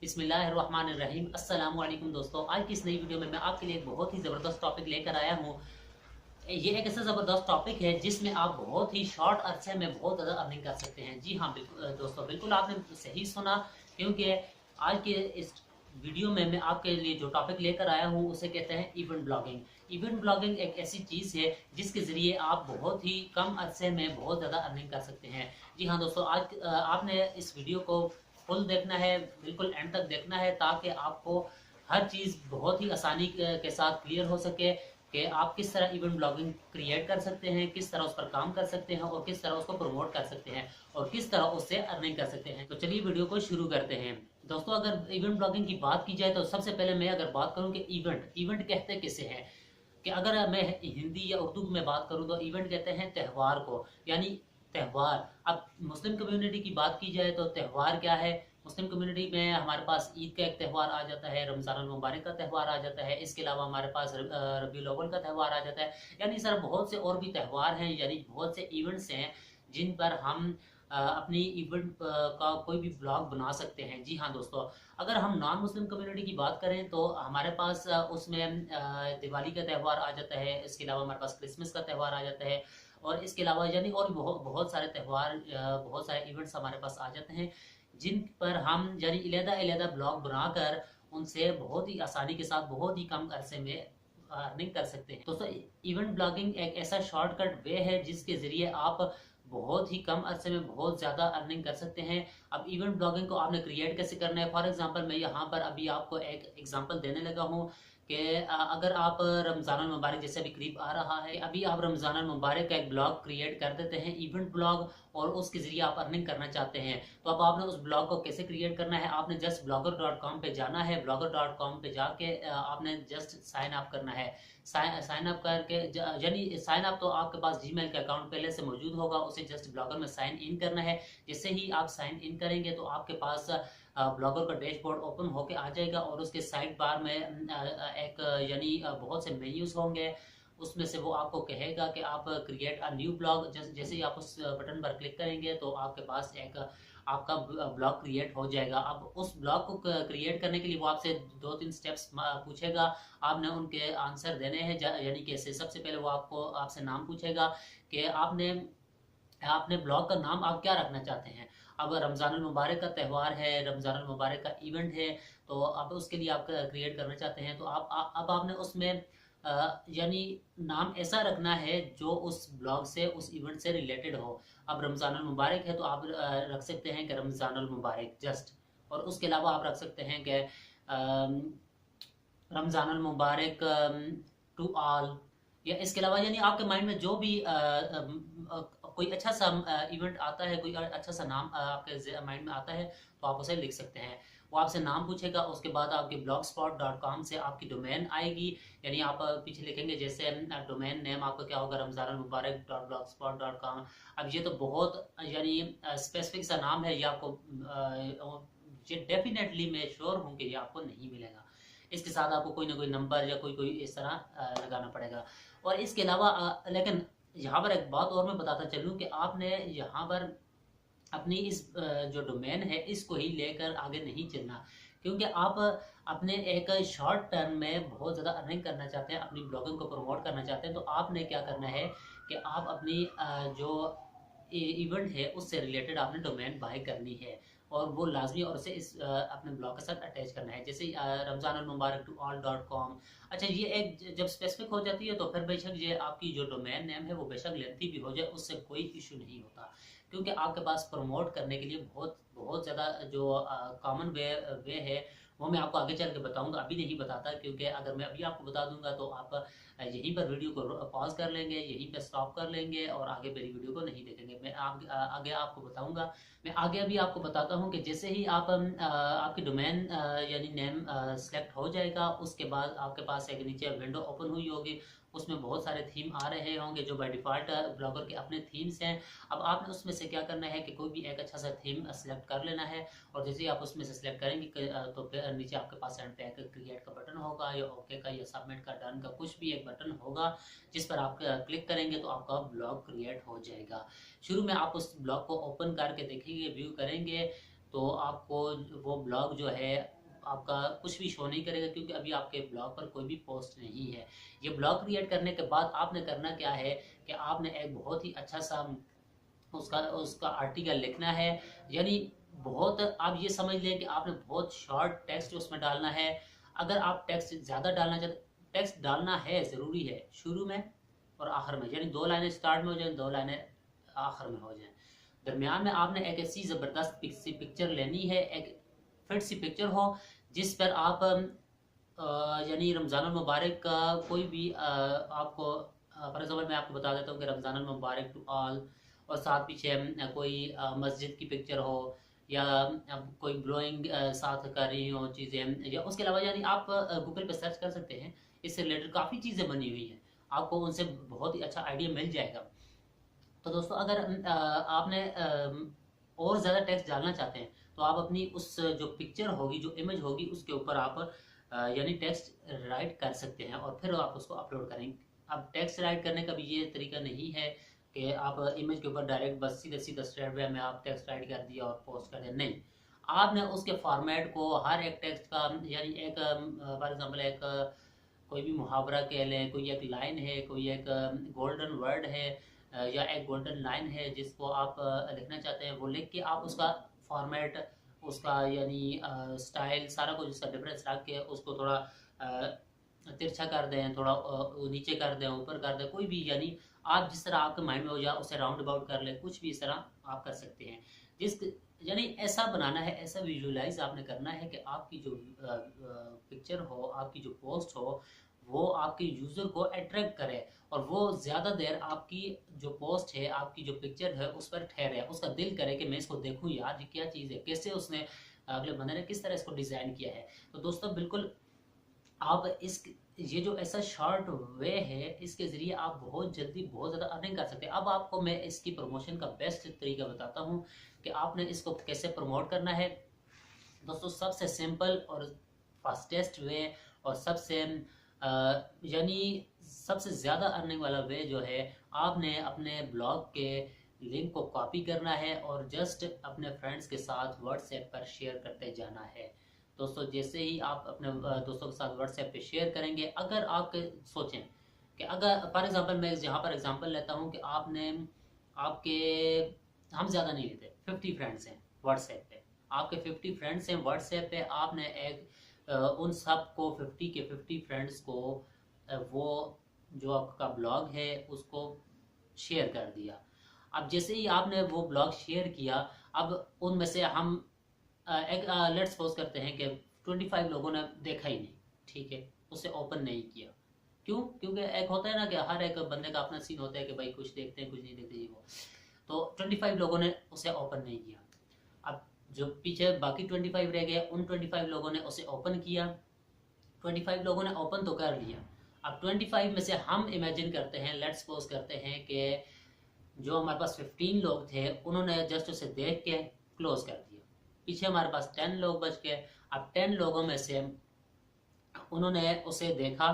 बिस्मिल्लाहिर्रहमानिर्रहीम। अस्सलाम वालेकुम दोस्तों, आज की इस नई वीडियो में मैं आपके लिए एक बहुत ही ज़बरदस्त टॉपिक लेकर आया हूँ। ये एक ऐसा ज़बरदस्त टॉपिक है जिसमें आप बहुत ही शॉर्ट अरसे में बहुत ज़्यादा अर्निंग कर सकते हैं। जी हाँ, बिल्कुल दोस्तों, बिल्कुल आपने सही सुना, क्योंकि आज के इस वीडियो में मैं आपके लिए जो टॉपिक लेकर आया हूँ उसे कहते हैं इवेंट ब्लॉगिंग। इवेंट ब्लॉगिंग एक ऐसी चीज़ है जिसके ज़रिए आप बहुत ही कम अरसे में बहुत ज़्यादा अर्निंग कर सकते हैं। जी हाँ दोस्तों, आज आपने इस वीडियो को फुल देखना है, बिल्कुल एंड तक देखना है, ताकि आपको हर चीज़ बहुत ही आसानी के साथ क्लियर हो सके कि आप किस तरह इवेंट ब्लॉगिंग क्रिएट कर सकते हैं, किस तरह उस पर काम कर सकते हैं और किस तरह उसको प्रमोट कर सकते हैं और किस तरह उससे अर्निंग कर सकते हैं। तो चलिए वीडियो को शुरू करते हैं। दोस्तों, अगर इवेंट ब्लॉगिंग की बात की जाए तो सबसे पहले मैं अगर बात करूं कि इवेंट इवेंट कहते किसे हैं, कि अगर मैं हिंदी या उर्दू में बात करूं तो इवेंट कहते हैं त्यौहार को, यानी त्यौहार। अब मुस्लिम कम्युनिटी की बात की जाए तो त्यौहार क्या है? मुस्लिम कम्युनिटी में हमारे पास ईद का एक त्यौहार आ जाता है, रमज़ान मुबारक का त्यौहार आ जाता है, इसके अलावा हमारे पास रबीउल अव्वल का त्यौहार आ जाता है। यानी सर बहुत से और भी त्यौहार हैं, यानी बहुत से इवेंट्स हैं जिन पर हम अपनी इवेंट का कोई भी ब्लॉग बना सकते हैं। जी हाँ दोस्तों, अगर हम नॉन मुस्लिम कम्युनिटी की बात करें तो हमारे पास उसमें दिवाली का त्यौहार आ जाता है, इसके अलावा हमारे पास क्रिसमस का त्यौहार आ जाता है और इसके अलावा यानी और बहुत बहुत सारे त्यौहार, बहुत सारे इवेंट्स हमारे पास आ जाते हैं जिन पर हम यानी अलग-अलग ब्लॉग बनाकर उनसे बहुत ही आसानी के साथ बहुत ही कम अरसे में अर्निंग कर सकते हैं। दोस्तों, इवेंट ब्लॉगिंग एक ऐसा शॉर्टकट वे है जिसके ज़रिए आप बहुत ही कम अरसे में बहुत ज़्यादा अर्निंग कर सकते हैं। अब इवेंट ब्लॉगिंग को आपने क्रिएट कैसे करना है? फॉर एग्जांपल मैं यहाँ पर अभी आपको एक एग्जांपल देने लगा हूँ कि अगर आप रमज़ान मुबारक जैसे अभी करीब आ रहा है, अभी आप रमज़ान मुबारक का एक ब्लॉग क्रिएट कर देते हैं, इवेंट ब्लॉग, और उसके ज़रिए आप अर्निंग करना चाहते हैं, तो अब आपने उस ब्लॉग को कैसे क्रिएट करना है? आपने जस्ट blogger.com पे जाना है, blogger.com पे जाके आपने जस्ट साइन अप करना है। साइन अप करके यानी साइन अप तो आपके पास जीमेल का अकाउंट पहले से मौजूद होगा, उसे जस्ट ब्लॉगर में साइन इन करना है। जैसे ही आप साइन इन करेंगे तो आपके पास ब्लॉगर का डैशबोर्ड ओपन होके आ जाएगा और उसके साइड बार में एक यानी बहुत से मेन्यूज होंगे। उसमें से वो आपको कहेगा कि आप क्रिएट अ न्यू ब्लॉग। जैसे ही आप उस बटन पर क्लिक करेंगे तो आपके पास एक आपका ब्लॉग क्रिएट हो जाएगा। अब उस ब्लॉग को क्रिएट करने के लिए वो आपसे 2-3 स्टेप्स पूछेगा, आपने उनके आंसर देने हैं। यानी कैसे? सबसे पहले वो आपको आपसे नाम पूछेगा कि आपने आपने ब्लॉग का नाम आप क्या रखना चाहते हैं। अब रमज़ान मुबारक का त्यौहार है, रमज़ान मुबारक का इवेंट है, तो अब उसके लिए आप क्रिएट करना चाहते हैं, तो अब आपने उसमें यानी नाम ऐसा रखना है जो उस ब्लॉग से, उस इवेंट से रिलेटेड हो। अब रमज़ान मुबारक है तो आप रख सकते हैं कि रमज़ान मुबारक जस्ट, और उसके अलावा आप रख सकते हैं कि रमज़ान मुबारक टू ऑल, या इसके अलावा यानी आपके माइंड में जो भी कोई अच्छा सा इवेंट आता है, कोई अच्छा सा नाम आपके माइंड में आता है, तो आप उसे लिख सकते हैं। वो आपसे नाम पूछेगा, उसके बाद आपके blogspot.com से आपकी डोमेन आएगी, यानी आप पीछे लिखेंगे जैसे डोमेन नेम आपका क्या होगा, रमज़ान मुबारक .blogspot.com। अब ये तो बहुत यानी स्पेसिफिक सा नाम है, ये आपको ये डेफिनेटली मैं श्योर हूँ कि ये आपको नहीं मिलेगा। इसके साथ आपको कोई ना कोई नंबर या कोई कोई इस तरह लगाना पड़ेगा। और इसके अलावा लेकिन यहाँ पर एक बात और मैं बताता चलूँ कि आपने यहाँ पर अपनी इस जो डोमेन है इसको ही लेकर आगे नहीं चलना, क्योंकि आप अपने एक शॉर्ट टर्म में बहुत ज़्यादा अर्निंग करना चाहते हैं, अपनी ब्लॉगिंग को प्रमोट करना चाहते हैं, तो आपने क्या करना है कि आप अपनी जो इवेंट है उससे रिलेटेड आपने डोमेन बाय करनी है, और वो लाजमी और उसे इस अपने ब्लॉग के साथ अटैच करना है। जैसे रमज़ान मुबारक टू ऑल .com। अच्छा, ये एक जब स्पेसिफिक हो जाती है तो फिर बेशक ये आपकी जो डोमेन नेम है वो बेशक लेंथी भी हो जाए, उससे कोई इशू नहीं होता, क्योंकि आपके पास प्रमोट करने के लिए बहुत बहुत ज़्यादा जो कॉमन वे है वो मैं आपको आगे चल के बताऊंगा, अभी नहीं बताता, क्योंकि अगर मैं अभी आपको बता दूंगा तो आप यहीं पर वीडियो को पॉज कर लेंगे, यहीं पर स्टॉप कर लेंगे और आगे मेरी वीडियो को नहीं देखेंगे। मैं आगे आपको बताऊंगा। मैं आगे अभी आपको बताता हूँ कि जैसे ही आप आपकी डोमेन यानी नेम सेलेक्ट हो जाएगा, उसके बाद आपके पास एक नीचे विंडो ओपन हुई होगी, उसमें बहुत सारे थीम आ रहे होंगे जो बाय डिफ़ॉल्ट ब्लॉगर के अपने थीम्स हैं। अब आपने उसमें से क्या करना है कि कोई भी एक अच्छा सा थीम सेलेक्ट कर लेना है, और जैसे ही आप उसमें से सिलेक्ट करेंगे तो फिर नीचे आपके पास एंड पे एक क्रिएट का बटन होगा, या ओके का, या सबमिट का, डन का, कुछ भी एक बटन होगा जिस पर आप क्लिक करेंगे तो आपका ब्लॉग क्रिएट हो जाएगा। शुरू में आप उस ब्लॉग को ओपन करके देखेंगे, व्यू करेंगे, तो आपको वो ब्लॉग जो है आपका कुछ भी शो नहीं करेगा, क्योंकि अभी आपके ब्लॉग पर कोई भी पोस्ट नहीं है। ये ब्लॉग क्रिएट करने के बाद आपने करना क्या है कि आपने एक बहुत ही अच्छा सा उसका उसका आर्टिकल लिखना है। यानी बहुत, आप ये समझ लें कि आपने बहुत शॉर्ट टेक्स्ट उसमें डालना है। अगर आप टेक्स्ट ज़्यादा डालना चाहते, टेक्स्ट डालना है ज़रूरी है शुरू में और आखिर में, यानी 2 लाइनें स्टार्ट में हो जाए, 2 लाइनें आखिर में हो जाए। दरमियान में आपने एक ऐसी ज़बरदस्त पिक्चर लेनी है, एक फिट सी पिक्चर हो जिस पर आप यानी रमज़ान मुबारक का कोई भी आपको फॉर एग्जाम्पल मैं आपको बता देता हूँ कि रमज़ान मुबारक टू ऑल, और साथ पीछे कोई मस्जिद की पिक्चर हो, या कोई ब्लोइंग साथ कर रही हो चीज़ें, या उसके अलावा यानी आप गूगल पे सर्च कर सकते हैं, इससे रिलेटेड काफ़ी चीज़ें बनी हुई हैं, आपको उनसे बहुत ही अच्छा आइडिया मिल जाएगा। तो दोस्तों अगर आपने और ज़्यादा टेक्स्ट डालना चाहते हैं तो आप अपनी उस जो पिक्चर होगी, जो इमेज होगी, उसके ऊपर आप यानी टेक्स्ट राइट कर सकते हैं और फिर आप उसको अपलोड करेंगे। अब टेक्स्ट राइट करने का भी ये तरीका नहीं है कि आप इमेज के ऊपर डायरेक्ट बस सीधा सीधा स्ट्रेट वे में आप टेक्स्ट राइट कर दिया और पोस्ट कर दिया, नहीं। आपने उसके फॉर्मेट को हर एक टेक्स्ट का, यानी एक फॉर एग्जाम्पल एक कोई भी मुहावरा कह लें, कोई एक लाइन है, कोई एक गोल्डन वर्ड है, या एक गोल्डन लाइन है जिसको आप लिखना चाहते हैं, वो लिख के आप उसका फॉर्मेट, उसका यानी स्टाइल, सारा कुछ उसका डिफरेंस रख के उसको थोड़ा तिरछा कर दें, थोड़ा नीचे कर दें, ऊपर कर दें, कोई भी, यानी आप जिस तरह आपके माइंड में हो जाए उसे राउंड अबाउट कर ले, कुछ भी इस तरह आप कर सकते हैं। जिस यानी ऐसा बनाना है, ऐसा विजुअलाइज आपने करना है कि आपकी जो पिक्चर हो, आपकी जो पोस्ट हो, वो आपके यूज़र को अट्रैक्ट करे और वो ज़्यादा देर आपकी जो पोस्ट है, आपकी जो पिक्चर है उस पर ठहरे, उसका दिल करे कि मैं इसको देखूं यार, ये क्या चीज़ है, कैसे उसने अगले बंदे ने किस तरह इसको डिज़ाइन किया है। तो दोस्तों बिल्कुल आप इस ये जो ऐसा शॉर्ट वे है, इसके ज़रिए आप बहुत जल्दी बहुत ज़्यादा अर्निंग कर सकते हैं। अब आपको मैं इसकी प्रमोशन का बेस्ट तरीका बताता हूँ कि आपने इसको कैसे प्रमोट करना है। दोस्तों सबसे सिंपल और फास्टेस्ट वे और सबसे यानी सबसे ज़्यादा अर्निंग वाला वे जो है, आपने अपने ब्लॉग के लिंक को कॉपी करना है और जस्ट अपने फ्रेंड्स के साथ व्हाट्सएप पर शेयर करते जाना है। दोस्तों जैसे ही आप अपने दोस्तों के साथ व्हाट्सएप पे शेयर करेंगे, अगर आप सोचें कि अगर फॉर एग्जांपल मैं यहाँ पर एग्जांपल लेता हूँ कि आपने आपके हम ज़्यादा नहीं लेते, 50 फ्रेंड्स हैं व्हाट्सएप पे, आपके 50 फ्रेंड्स हैं व्हाट्सएप पे, आपने एक उन सब को 50 के 50 फ्रेंड्स को वो जो आपका ब्लॉग है उसको शेयर कर दिया। अब जैसे ही आपने वो ब्लॉग शेयर किया, अब उनमें से हम एक लेट्स सपोज करते हैं कि 25 लोगों ने देखा ही नहीं, ठीक है, उसे ओपन नहीं किया। क्यों? क्योंकि एक होता है ना कि हर एक बंदे का अपना सीन होता है कि भाई कुछ देखते हैं कुछ नहीं देखते, ये वो। तो 25 लोगों ने उसे ओपन नहीं किया। अब जो पीछे बाकी 25 रह गए, उन 25 लोगों ने उसे ओपन किया। 25 लोगों ने ओपन तो कर लिया। अब 25 में से हम इमेजिन करते हैं, लेट्स सपोज करते हैं कि जो हमारे पास 15 लोग थे उन्होंने जस्ट उसे देख के क्लोज कर दिया। पीछे हमारे पास 10 लोग बच गए। अब 10 लोगों में से उन्होंने उसे देखा,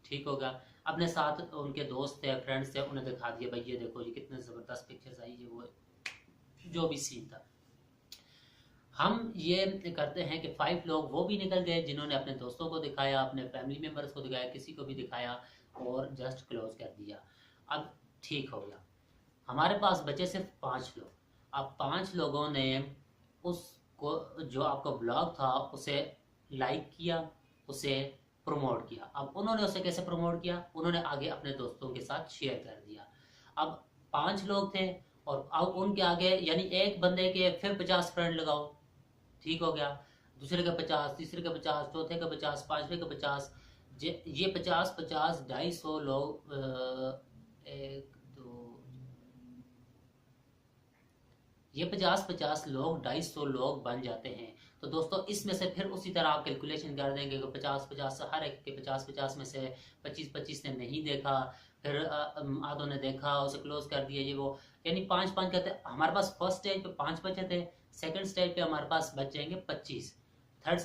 ठीक होगा, अपने साथ उनके दोस्त थे, फ्रेंड्स थे, उन्हें दिखा दिया, भाई ये देखो ये कितने ज़बरदस्त पिक्चर्स आई, ये वो जो भी सीन था। हम ये करते हैं कि 5 लोग वो भी निकल गए जिन्होंने अपने दोस्तों को दिखाया, अपने फैमिली मेम्बर्स को दिखाया, किसी को भी दिखाया और जस्ट क्लोज कर दिया। अब ठीक हो गया, हमारे पास बचे सिर्फ 5 लोग। अब 5 लोगों ने उसको जो आपका ब्लॉग था उसे लाइक किया, उसे प्रमोट किया। अब उन्होंने उसे कैसे प्रमोट किया? उन्होंने आगे अपने दोस्तों के साथ शेयर कर दिया। अब 5 लोग थे और अब उनके आगे यानी एक बंदे के फिर 50 फ्रेंड लगाओ, ठीक हो गया, दूसरे का 50, तीसरे का 50, चौथे का 50, पांचवें का 50, ये 50 50 250 लोग, एक दो, ये 50 50 लोग 250 लोग बन जाते हैं। तो दोस्तों इसमें से फिर उसी तरह आप कैलकुलेशन कर देंगे कि 50 50 हर एक के 50 50 में से 25 25 ने नहीं देखा, फिर आधों ने देखा, उसे क्लोज कर दिया, ये वो, यानी 5 5 कहते हैं। हमारे पास फर्स्ट स्टेज पे 5 बचे थे, सेकंड स्टेज पे हमारे पास बच जाएंगे 25, थर्ड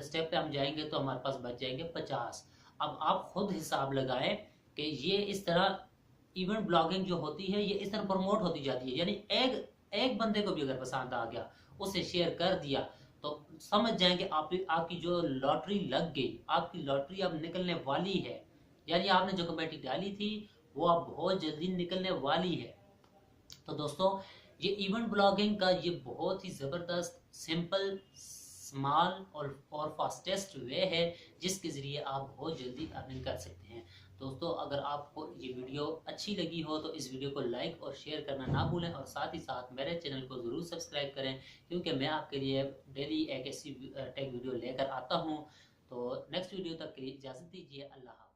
स्टेप पे हम जाएंगे तो हमारे पास बच जाएंगे 50। अब आप खुद हिसाब लगाएं कि ये इस तरह इवेंट ब्लॉगिंग जो होती है ये इस तरह प्रमोट होती जाती है। यानी एक बंदे को भी अगर पसंद आ गया उसे शेयर कर दिया, तो समझ जाएंगे आपकी जो लॉटरी लग गई, आपकी लॉटरी अब निकलने वाली है। यानी आपने जो कमेटी डाली थी वो अब बहुत जल्दी निकलने वाली है। तो दोस्तों, ये इवेंट ब्लॉगिंग का ये बहुत ही ज़बरदस्त, सिंपल, स्मॉल और फास्टेस्ट वे है जिसके ज़रिए आप बहुत जल्दी अर्निंग कर सकते हैं। दोस्तों, अगर आपको ये वीडियो अच्छी लगी हो तो इस वीडियो को लाइक और शेयर करना ना भूलें, और साथ ही साथ मेरे चैनल को ज़रूर सब्सक्राइब करें, क्योंकि मैं आपके लिए डेली एक ऐसी टेक वीडियो लेकर आता हूँ। तो नेक्स्ट वीडियो तक के लिए इजाज़त दीजिए। अल्लाह हाफ़िज़।